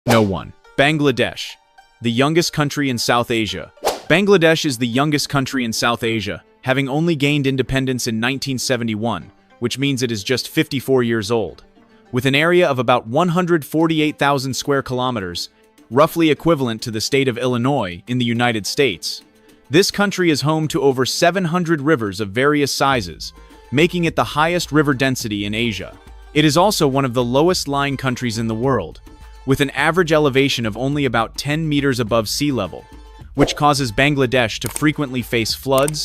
No one. Bangladesh, the youngest country in South Asia. Bangladesh is the youngest country in South Asia, having only gained independence in 1971, which means it is just 54 years old. With an area of about 148,000 square kilometers, roughly equivalent to the state of Illinois in the United States. This country is home to over 700 rivers of various sizes, making it the highest river density in Asia. It is also one of the lowest-lying countries in the world, with an average elevation of only about 10 meters above sea level, which causes Bangladesh to frequently face floods,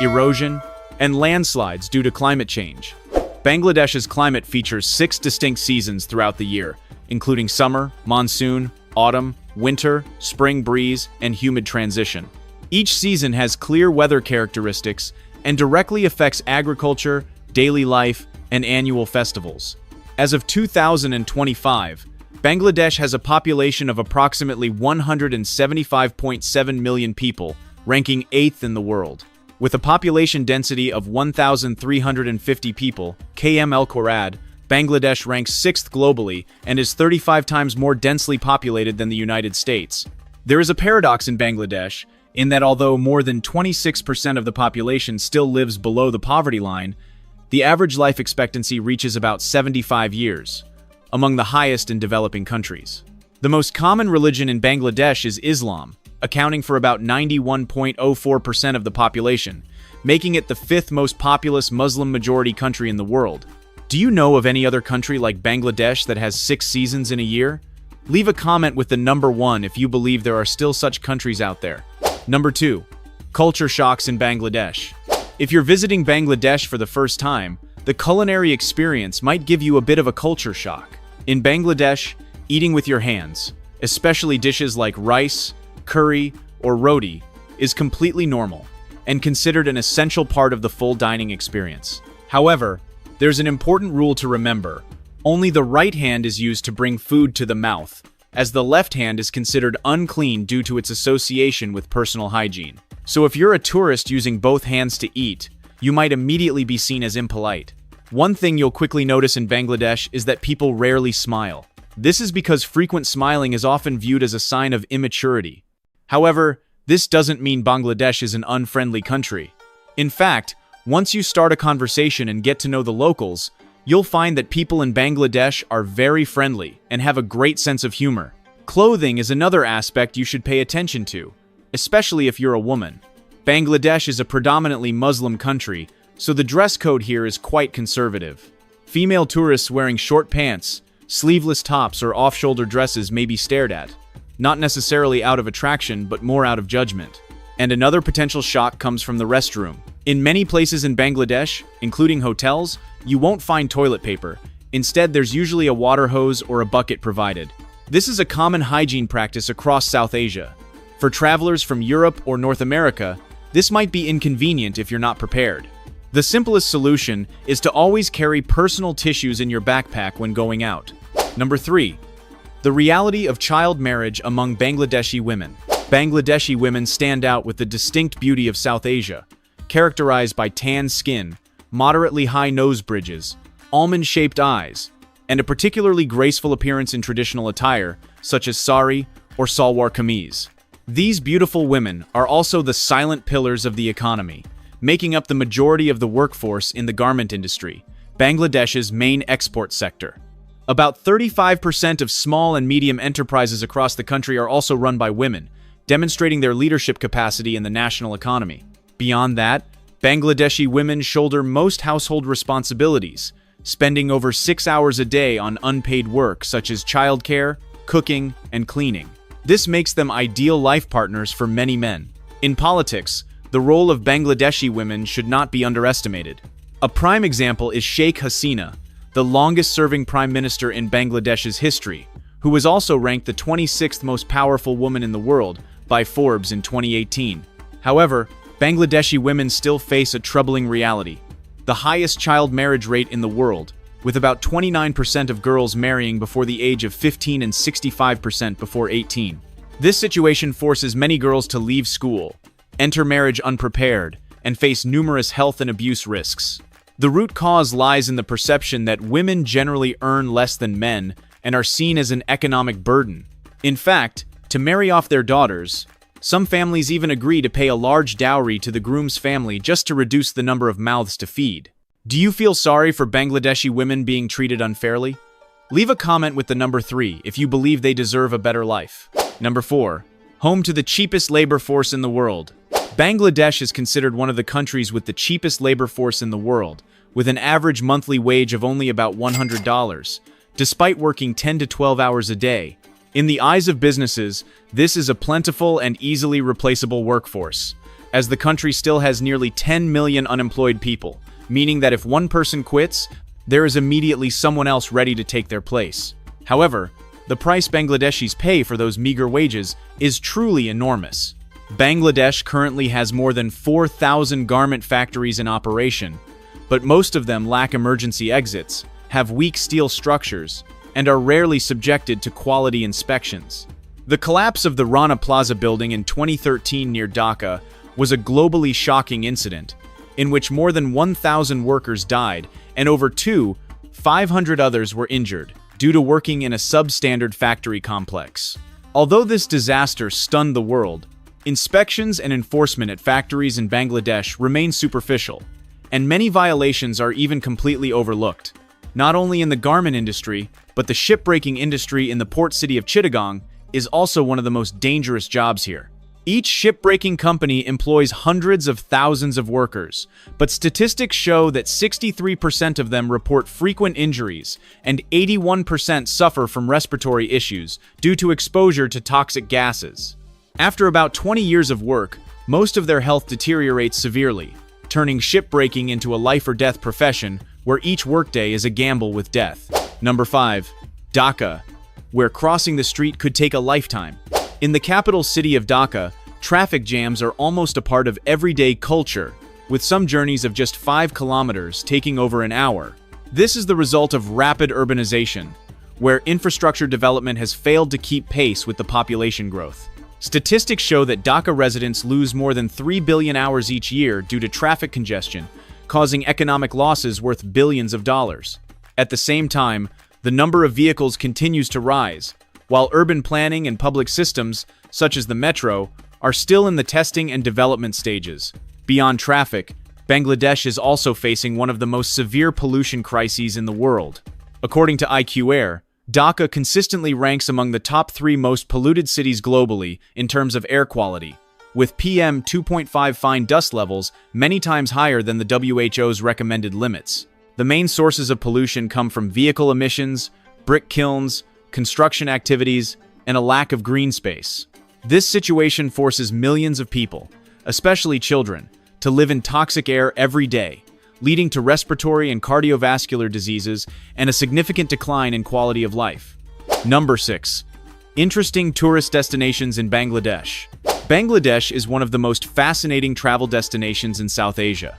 erosion, and landslides due to climate change. Bangladesh's climate features 6 distinct seasons throughout the year, including summer, monsoon, autumn, winter, spring breeze, and humid transition. Each season has clear weather characteristics and directly affects agriculture, daily life, and annual festivals. As of 2025, Bangladesh has a population of approximately 175.7 million people, ranking 8th in the world. With a population density of 1,350 people, km², Bangladesh ranks 6th globally and is 35 times more densely populated than the United States. There is a paradox in Bangladesh, in that although more than 26% of the population still lives below the poverty line, the average life expectancy reaches about 75 years, among the highest in developing countries. The most common religion in Bangladesh is Islam, accounting for about 91.04% of the population, making it the 5th most populous Muslim-majority country in the world. Do you know of any other country like Bangladesh that has 6 seasons in a year? Leave a comment with the number 1 if you believe there are still such countries out there. Number 2. Culture shocks in Bangladesh. If you're visiting Bangladesh for the first time, the culinary experience might give you a bit of a culture shock. In Bangladesh, eating with your hands, especially dishes like rice, curry, or roti, is completely normal and considered an essential part of the full dining experience. However, there's an important rule to remember. Only the right hand is used to bring food to the mouth, as the left hand is considered unclean due to its association with personal hygiene. So if you're a tourist using both hands to eat, you might immediately be seen as impolite. One thing you'll quickly notice in Bangladesh is that people rarely smile. This is because frequent smiling is often viewed as a sign of immaturity. However, this doesn't mean Bangladesh is an unfriendly country. In fact, once you start a conversation and get to know the locals, you'll find that people in Bangladesh are very friendly and have a great sense of humor. Clothing is another aspect you should pay attention to, especially if you're a woman. Bangladesh is a predominantly Muslim country, so the dress code here is quite conservative. Female tourists wearing short pants, sleeveless tops, or off-shoulder dresses may be stared at, not necessarily out of attraction but more out of judgment. And another potential shock comes from the restroom. In many places in Bangladesh, including hotels, you won't find toilet paper. Instead, there's usually a water hose or a bucket provided. This is a common hygiene practice across South Asia. For travelers from Europe or North America, this might be inconvenient if you're not prepared. The simplest solution is to always carry personal tissues in your backpack when going out. Number 3. The reality of child marriage among Bangladeshi women. Bangladeshi women stand out with the distinct beauty of South Asia, characterized by tan skin, moderately high nose bridges, almond-shaped eyes, and a particularly graceful appearance in traditional attire, such as sari or salwar kameez. These beautiful women are also the silent pillars of the economy, making up the majority of the workforce in the garment industry, Bangladesh's main export sector. About 35% of small and medium enterprises across the country are also run by women, demonstrating their leadership capacity in the national economy. Beyond that, Bangladeshi women shoulder most household responsibilities, spending over 6 hours a day on unpaid work such as childcare, cooking, and cleaning. This makes them ideal life partners for many men. In politics, the role of Bangladeshi women should not be underestimated. A prime example is Sheikh Hasina, the longest-serving prime minister in Bangladesh's history, who was also ranked the 26th most powerful woman in the world by Forbes in 2018. However, Bangladeshi women still face a troubling reality: the highest child marriage rate in the world, with about 29% of girls marrying before the age of 15 and 65% before 18. This situation forces many girls to leave school, enter marriage unprepared, and face numerous health and abuse risks. The root cause lies in the perception that women generally earn less than men and are seen as an economic burden. In fact, to marry off their daughters, some families even agree to pay a large dowry to the groom's family just to reduce the number of mouths to feed. Do you feel sorry for Bangladeshi women being treated unfairly? Leave a comment with the number 3 if you believe they deserve a better life. Number 4. Home to the cheapest labor force in the world. Bangladesh is considered one of the countries with the cheapest labor force in the world, with an average monthly wage of only about $100, despite working 10 to 12 hours a day. In the eyes of businesses, this is a plentiful and easily replaceable workforce, as the country still has nearly 10 million unemployed people, meaning that if one person quits, there is immediately someone else ready to take their place. However, the price Bangladeshis pay for those meager wages is truly enormous. Bangladesh currently has more than 4,000 garment factories in operation, but most of them lack emergency exits, have weak steel structures, and are rarely subjected to quality inspections. The collapse of the Rana Plaza building in 2013 near Dhaka was a globally shocking incident, in which more than 1,000 workers died and over 500 others were injured due to working in a substandard factory complex. Although this disaster stunned the world, inspections and enforcement at factories in Bangladesh remain superficial, and many violations are even completely overlooked. Not only in the garment industry, but the shipbreaking industry in the port city of Chittagong is also one of the most dangerous jobs here. Each shipbreaking company employs hundreds of thousands of workers, but statistics show that 63% of them report frequent injuries and 81% suffer from respiratory issues due to exposure to toxic gases. After about 20 years of work, most of their health deteriorates severely, turning shipbreaking into a life-or-death profession where each workday is a gamble with death. Number 5. Dhaka, where crossing the street could take a lifetime. In the capital city of Dhaka, traffic jams are almost a part of everyday culture, with some journeys of just 5 kilometers taking over an hour. This is the result of rapid urbanization, where infrastructure development has failed to keep pace with the population growth. Statistics show that Dhaka residents lose more than 3 billion hours each year due to traffic congestion, causing economic losses worth billions of dollars. At the same time, the number of vehicles continues to rise, while urban planning and public systems, such as the metro, are still in the testing and development stages. Beyond traffic, Bangladesh is also facing one of the most severe pollution crises in the world. According to IQ Air, Dhaka consistently ranks among the top 3 most polluted cities globally in terms of air quality, with PM 2.5 fine dust levels many times higher than the WHO's recommended limits. The main sources of pollution come from vehicle emissions, brick kilns, construction activities, and a lack of green space. This situation forces millions of people, especially children, to live in toxic air every day, leading to respiratory and cardiovascular diseases and a significant decline in quality of life. Number 6. Interesting tourist destinations in Bangladesh. Bangladesh is one of the most fascinating travel destinations in South Asia.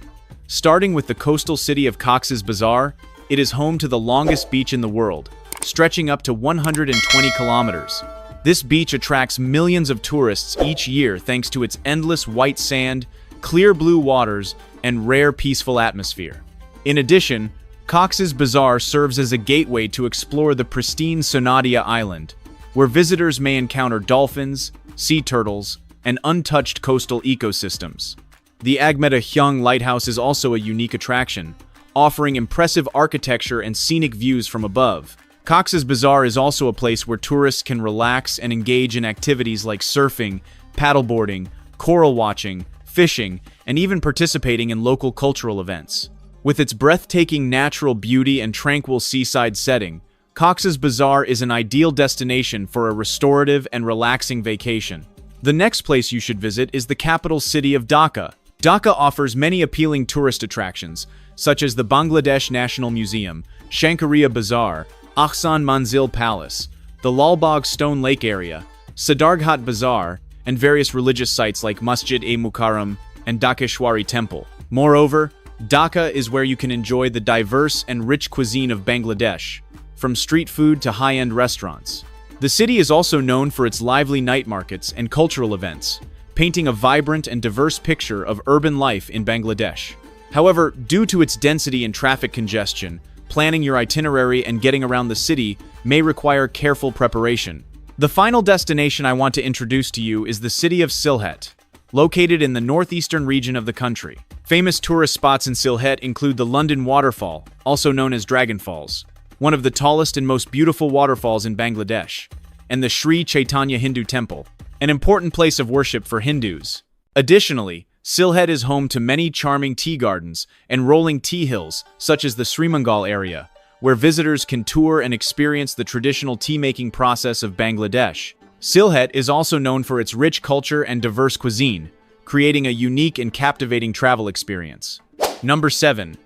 Starting with the coastal city of Cox's Bazar, it is home to the longest beach in the world, stretching up to 120 kilometers. This beach attracts millions of tourists each year thanks to its endless white sand, clear blue waters, and rare peaceful atmosphere. In addition, Cox's Bazar serves as a gateway to explore the pristine Sonadia Island, where visitors may encounter dolphins, sea turtles, and untouched coastal ecosystems. The Agmeta Hyung Lighthouse is also a unique attraction, offering impressive architecture and scenic views from above. Cox's Bazar is also a place where tourists can relax and engage in activities like surfing, paddleboarding, coral watching, fishing, and even participating in local cultural events. With its breathtaking natural beauty and tranquil seaside setting, Cox's Bazar is an ideal destination for a restorative and relaxing vacation. The next place you should visit is the capital city of Dhaka. Dhaka offers many appealing tourist attractions, such as the Bangladesh National Museum, Shankaria Bazaar, Ahsan Manzil Palace, the Lalbagh Stone Lake area, Sadarghat Bazaar, and various religious sites like Masjid-e-Mukarram and Dhakeshwari Temple. Moreover, Dhaka is where you can enjoy the diverse and rich cuisine of Bangladesh, from street food to high-end restaurants. The city is also known for its lively night markets and cultural events, painting a vibrant and diverse picture of urban life in Bangladesh. However, due to its density and traffic congestion, planning your itinerary and getting around the city may require careful preparation. The final destination I want to introduce to you is the city of Sylhet, located in the northeastern region of the country. Famous tourist spots in Sylhet include the London Waterfall, also known as Dragon Falls, one of the tallest and most beautiful waterfalls in Bangladesh, and the Sri Chaitanya Hindu Temple, an important place of worship for Hindus. Additionally, Sylhet is home to many charming tea gardens and rolling tea hills, such as the Srimangal area, where visitors can tour and experience the traditional tea-making process of Bangladesh. Sylhet is also known for its rich culture and diverse cuisine, creating a unique and captivating travel experience. Number 7.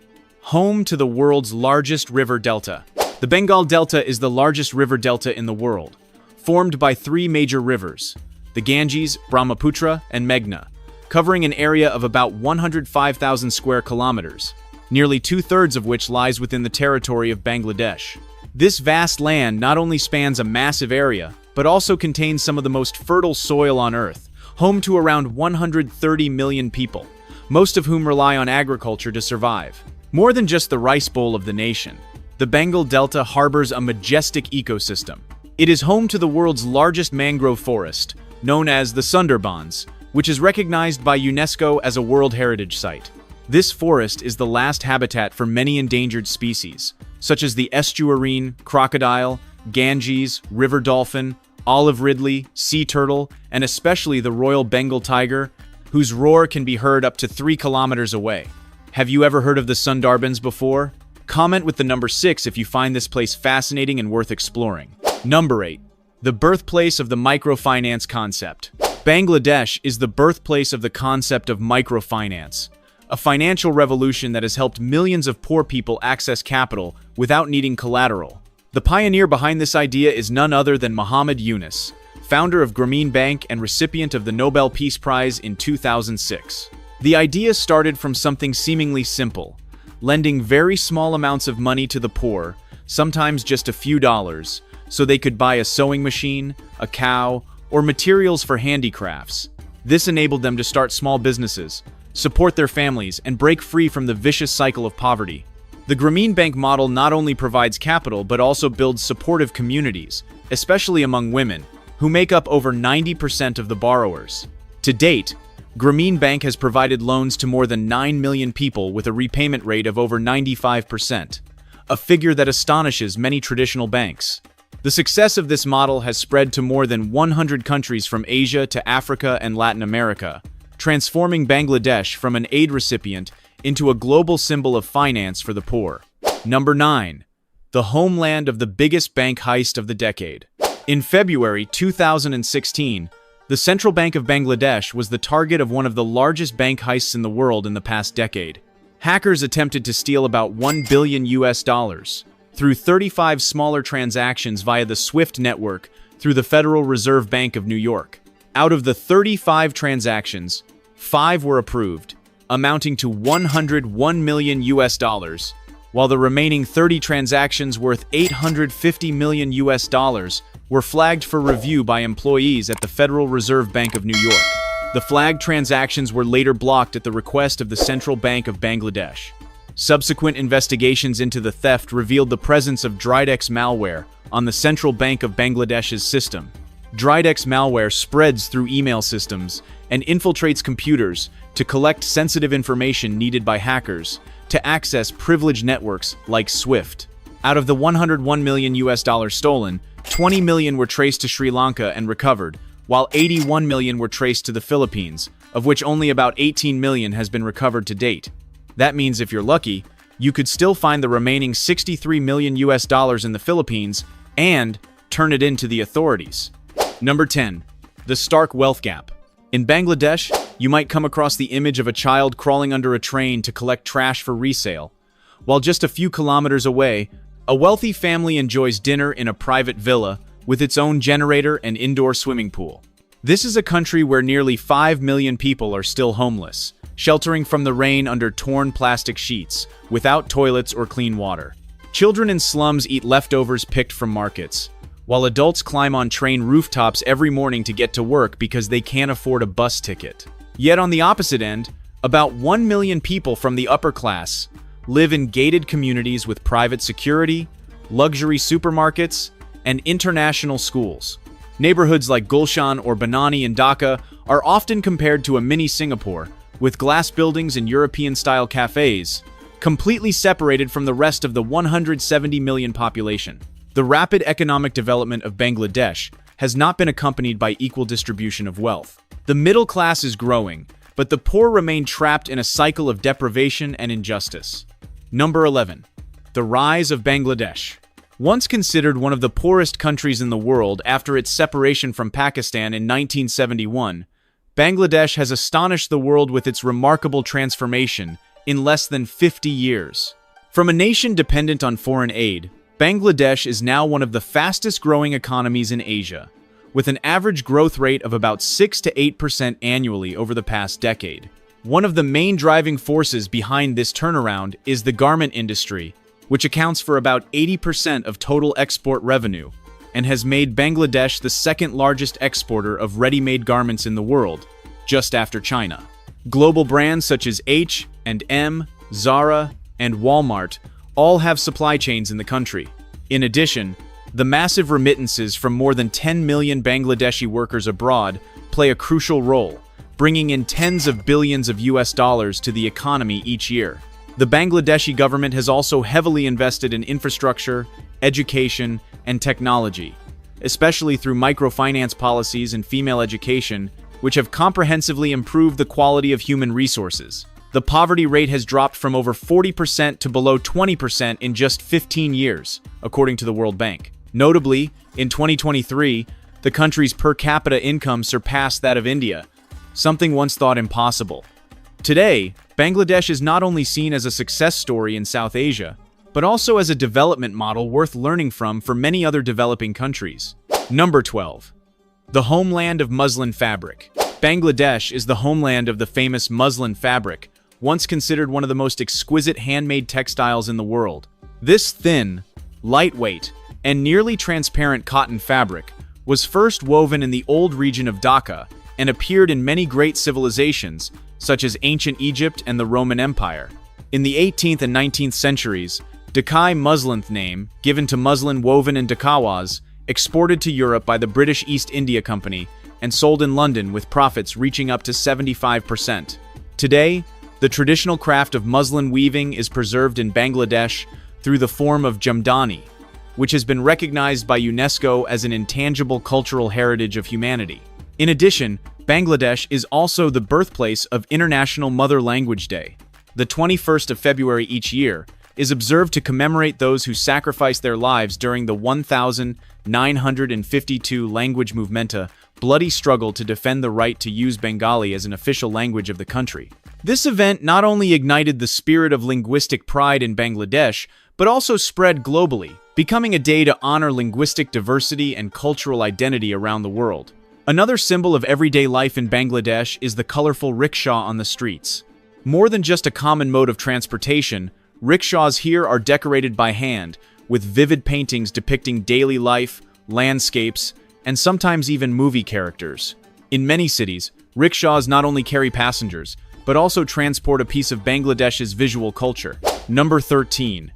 Home to the world's largest river delta. The Bengal Delta is the largest river delta in the world, formed by 3 major rivers, the Ganges, Brahmaputra, and Meghna, covering an area of about 105,000 square kilometers, nearly 2/3 of which lies within the territory of Bangladesh. This vast land not only spans a massive area, but also contains some of the most fertile soil on Earth, home to around 130 million people, most of whom rely on agriculture to survive. More than just the rice bowl of the nation, the Bengal Delta harbors a majestic ecosystem. It is home to the world's largest mangrove forest, known as the Sundarbans, which is recognized by UNESCO as a World Heritage Site. This forest is the last habitat for many endangered species, such as the estuarine, crocodile, Ganges, river dolphin, olive ridley, sea turtle, and especially the Royal Bengal Tiger, whose roar can be heard up to 3 kilometers away. Have you ever heard of the Sundarbans before? Comment with the number 6 if you find this place fascinating and worth exploring. Number 8. The birthplace of the microfinance concept. Bangladesh is the birthplace of the concept of microfinance, a financial revolution that has helped millions of poor people access capital without needing collateral. The pioneer behind this idea is none other than Muhammad Yunus, founder of Grameen Bank and recipient of the Nobel Peace Prize in 2006. The idea started from something seemingly simple, lending very small amounts of money to the poor, sometimes just a few dollars, so they could buy a sewing machine, a cow, or materials for handicrafts. This enabled them to start small businesses, support their families, and break free from the vicious cycle of poverty. The Grameen Bank model not only provides capital but also builds supportive communities, especially among women, who make up over 90% of the borrowers. To date, Grameen Bank has provided loans to more than 9 million people with a repayment rate of over 95%, a figure that astonishes many traditional banks. The success of this model has spread to more than 100 countries from Asia to Africa and Latin America, transforming Bangladesh from an aid recipient into a global symbol of finance for the poor. Number 9. The homeland of the biggest bank heist of the decade. In February 2016, the Central Bank of Bangladesh was the target of one of the largest bank heists in the world in the past decade. Hackers attempted to steal about $1 billion through 35 smaller transactions via the SWIFT network through the Federal Reserve Bank of New York. Out of the 35 transactions, 5 were approved, amounting to $101 million, while the remaining 30 transactions worth $850 million were flagged for review by employees at the Federal Reserve Bank of New York. The flagged transactions were later blocked at the request of the Central Bank of Bangladesh. Subsequent investigations into the theft revealed the presence of Dridex malware on the Central Bank of Bangladesh's system. Dridex malware spreads through email systems and infiltrates computers to collect sensitive information needed by hackers to access privileged networks like SWIFT. Out of the $101 million stolen, 20 million were traced to Sri Lanka and recovered, while 81 million were traced to the Philippines, of which only about 18 million has been recovered to date. That means if you're lucky, you could still find the remaining $63 million in the Philippines and turn it in to the authorities. Number 10. The stark wealth gap. In Bangladesh, you might come across the image of a child crawling under a train to collect trash for resale, while just a few kilometers away, a wealthy family enjoys dinner in a private villa with its own generator and indoor swimming pool. This is a country where nearly 5 million people are still homeless, sheltering from the rain under torn plastic sheets, without toilets or clean water. Children in slums eat leftovers picked from markets, while adults climb on train rooftops every morning to get to work because they can't afford a bus ticket. Yet on the opposite end, about 1 million people from the upper class live in gated communities with private security, luxury supermarkets, and international schools. Neighborhoods like Gulshan or Banani in Dhaka are often compared to a mini Singapore, with glass buildings and European-style cafes, completely separated from the rest of the 170 million population. The rapid economic development of Bangladesh has not been accompanied by equal distribution of wealth. The middle class is growing, but the poor remain trapped in a cycle of deprivation and injustice. Number 11. The rise of Bangladesh. Once considered one of the poorest countries in the world after its separation from Pakistan in 1971, Bangladesh has astonished the world with its remarkable transformation in less than 50 years. From a nation dependent on foreign aid, Bangladesh is now one of the fastest-growing economies in Asia, with an average growth rate of about 6 to 8% annually over the past decade. One of the main driving forces behind this turnaround is the garment industry, which accounts for about 80% of total export revenue, and has made Bangladesh the second-largest exporter of ready-made garments in the world, just after China. Global brands such as H&M, Zara, and Walmart all have supply chains in the country. In addition, the massive remittances from more than 10 million Bangladeshi workers abroad play a crucial role, bringing in tens of billions of US dollars to the economy each year. The Bangladeshi government has also heavily invested in infrastructure, education, and technology, especially through microfinance policies and female education, which have comprehensively improved the quality of human resources. The poverty rate has dropped from over 40% to below 20% in just 15 years, according to the World Bank. Notably, in 2023, the country's per capita income surpassed that of India, something once thought impossible. Today, Bangladesh is not only seen as a success story in South Asia, but also as a development model worth learning from for many other developing countries. Number 12. The homeland of muslin fabric. Bangladesh is the homeland of the famous muslin fabric, once considered one of the most exquisite handmade textiles in the world. This thin, lightweight, and nearly transparent cotton fabric was first woven in the old region of Dhaka and appeared in many great civilizations, such as ancient Egypt and the Roman Empire. In the 18th and 19th centuries, Dhakai muslin name, given to muslin woven in Dhaka, exported to Europe by the British East India Company and sold in London with profits reaching up to 75%. Today, the traditional craft of muslin weaving is preserved in Bangladesh through the form of Jamdani, which has been recognized by UNESCO as an intangible cultural heritage of humanity. In addition, Bangladesh is also the birthplace of International Mother Language Day. The 21st of February each year is observed to commemorate those who sacrificed their lives during the 1952 language movementa bloody struggle to defend the right to use Bengali as an official language of the country. This event not only ignited the spirit of linguistic pride in Bangladesh, but also spread globally, becoming a day to honor linguistic diversity and cultural identity around the world. Another symbol of everyday life in Bangladesh is the colorful rickshaw on the streets. More than just a common mode of transportation, rickshaws here are decorated by hand, with vivid paintings depicting daily life, landscapes, and sometimes even movie characters. In many cities, rickshaws not only carry passengers, but also transport a piece of Bangladesh's visual culture. Number 13.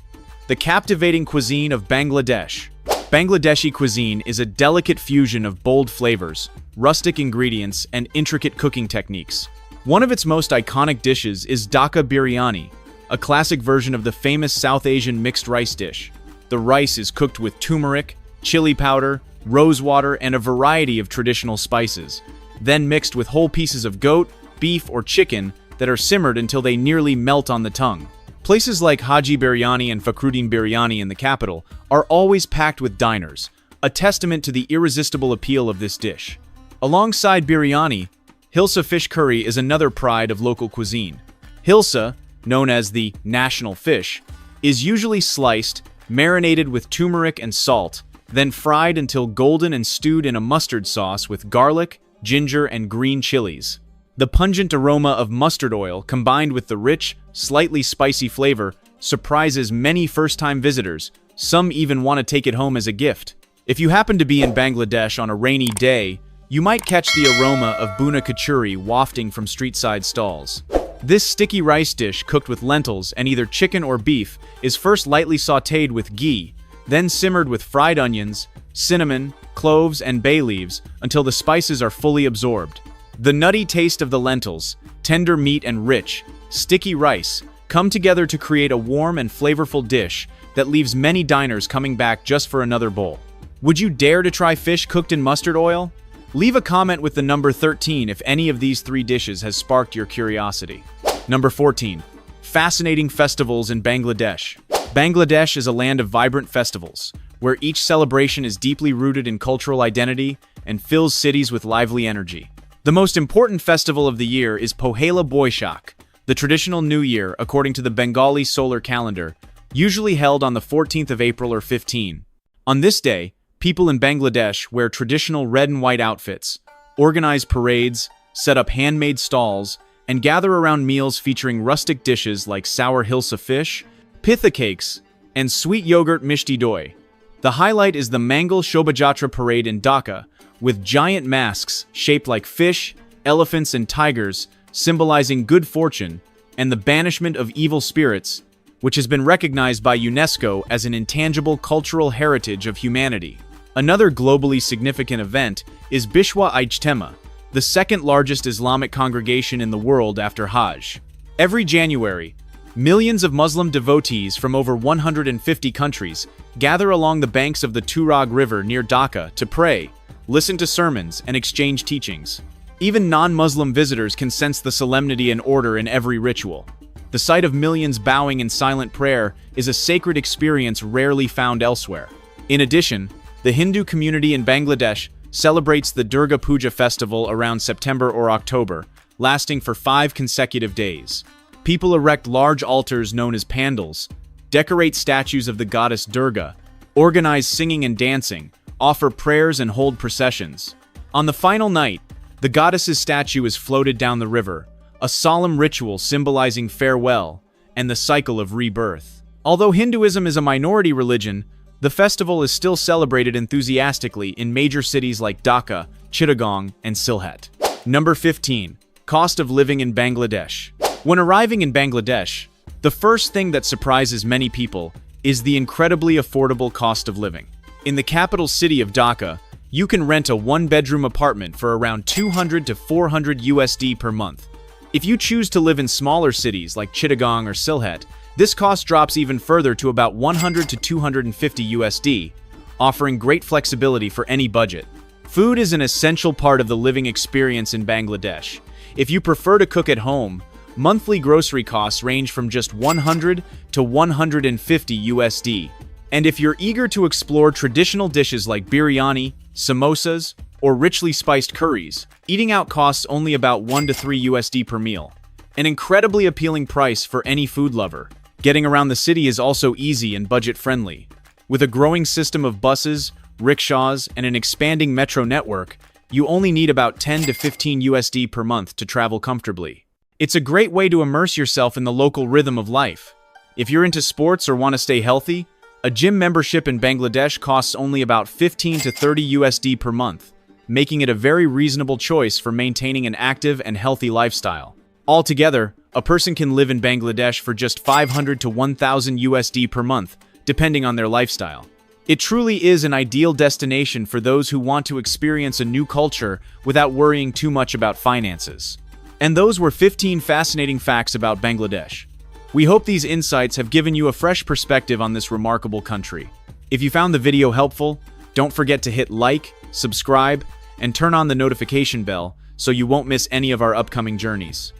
The captivating cuisine of Bangladesh. Bangladeshi cuisine is a delicate fusion of bold flavors, rustic ingredients, and intricate cooking techniques. One of its most iconic dishes is Dhaka biryani, a classic version of the famous South Asian mixed rice dish. The rice is cooked with turmeric, chili powder, rosewater, and a variety of traditional spices, then mixed with whole pieces of goat, beef, or chicken that are simmered until they nearly melt on the tongue. Places like Haji Biryani and Fakhruddin Biryani in the capital are always packed with diners, a testament to the irresistible appeal of this dish. Alongside biryani, Hilsa fish curry is another pride of local cuisine. Hilsa, known as the national fish, is usually sliced, marinated with turmeric and salt, then fried until golden and stewed in a mustard sauce with garlic, ginger, and green chilies. The pungent aroma of mustard oil, combined with the rich, slightly spicy flavor, surprises many first-time visitors. Some even want to take it home as a gift. If you happen to be in Bangladesh on a rainy day, you might catch the aroma of buna kachuri wafting from street-side stalls. This sticky rice dish, cooked with lentils and either chicken or beef, is first lightly sautéed with ghee, then simmered with fried onions, cinnamon, cloves, and bay leaves until the spices are fully absorbed. The nutty taste of the lentils, tender meat and rich, sticky rice come together to create a warm and flavorful dish that leaves many diners coming back just for another bowl. Would you dare to try fish cooked in mustard oil? Leave a comment with the number 13 if any of these 3 dishes has sparked your curiosity. Number 14. Fascinating festivals in Bangladesh. Bangladesh is a land of vibrant festivals, where each celebration is deeply rooted in cultural identity and fills cities with lively energy. The most important festival of the year is Pohela Boishakh, the traditional New Year according to the Bengali solar calendar, usually held on the 14th of April or 15. On this day, people in Bangladesh wear traditional red and white outfits, organize parades, set up handmade stalls, and gather around meals featuring rustic dishes like sour hilsa fish, pitha cakes, and sweet yogurt mishti doi. The highlight is the Mangal Shobhajatra parade in Dhaka, with giant masks shaped like fish, elephants, and tigers, symbolizing good fortune and the banishment of evil spirits, which has been recognized by UNESCO as an intangible cultural heritage of humanity. Another globally significant event is Bishwa Ijtema, the second largest Islamic congregation in the world after Hajj. Every January, millions of Muslim devotees from over 150 countries gather along the banks of the Turag River near Dhaka to pray, listen to sermons, and exchange teachings. Even non-Muslim visitors can sense the solemnity and order in every ritual. The sight of millions bowing in silent prayer is a sacred experience rarely found elsewhere. In addition, the Hindu community in Bangladesh celebrates the Durga Puja festival around September or October, lasting for 5 consecutive days. People erect large altars known as pandals, decorate statues of the goddess Durga, organize singing and dancing, offer prayers, and hold processions. On the final night, the goddess's statue is floated down the river, a solemn ritual symbolizing farewell and the cycle of rebirth. Although Hinduism is a minority religion, the festival is still celebrated enthusiastically in major cities like Dhaka, Chittagong, and Sylhet. Number 15. Cost of living in Bangladesh. When arriving in Bangladesh, the first thing that surprises many people is the incredibly affordable cost of living. In the capital city of Dhaka, you can rent a 1-bedroom apartment for around 200 to 400 USD per month. If you choose to live in smaller cities like Chittagong or Sylhet, this cost drops even further to about 100 to 250 USD, offering great flexibility for any budget. Food is an essential part of the living experience in Bangladesh. If you prefer to cook at home, monthly grocery costs range from just 100 to 150 USD. And if you're eager to explore traditional dishes like biryani, samosas, or richly spiced curries, eating out costs only about 1 to 3 USD per meal. An incredibly appealing price for any food lover. Getting around the city is also easy and budget-friendly. With a growing system of buses, rickshaws, and an expanding metro network, you only need about 10 to 15 USD per month to travel comfortably. It's a great way to immerse yourself in the local rhythm of life. If you're into sports or want to stay healthy, a gym membership in Bangladesh costs only about 15 to 30 USD per month, making it a very reasonable choice for maintaining an active and healthy lifestyle. Altogether, a person can live in Bangladesh for just 500 to 1,000 USD per month, depending on their lifestyle. It truly is an ideal destination for those who want to experience a new culture without worrying too much about finances. And those were 15 fascinating facts about Bangladesh. We hope these insights have given you a fresh perspective on this remarkable country. If you found the video helpful, don't forget to hit like, subscribe, and turn on the notification bell so you won't miss any of our upcoming journeys.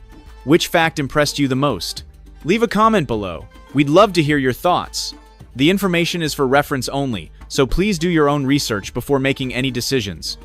Which fact impressed you the most? Leave a comment below. We'd love to hear your thoughts. The information is for reference only, so please do your own research before making any decisions.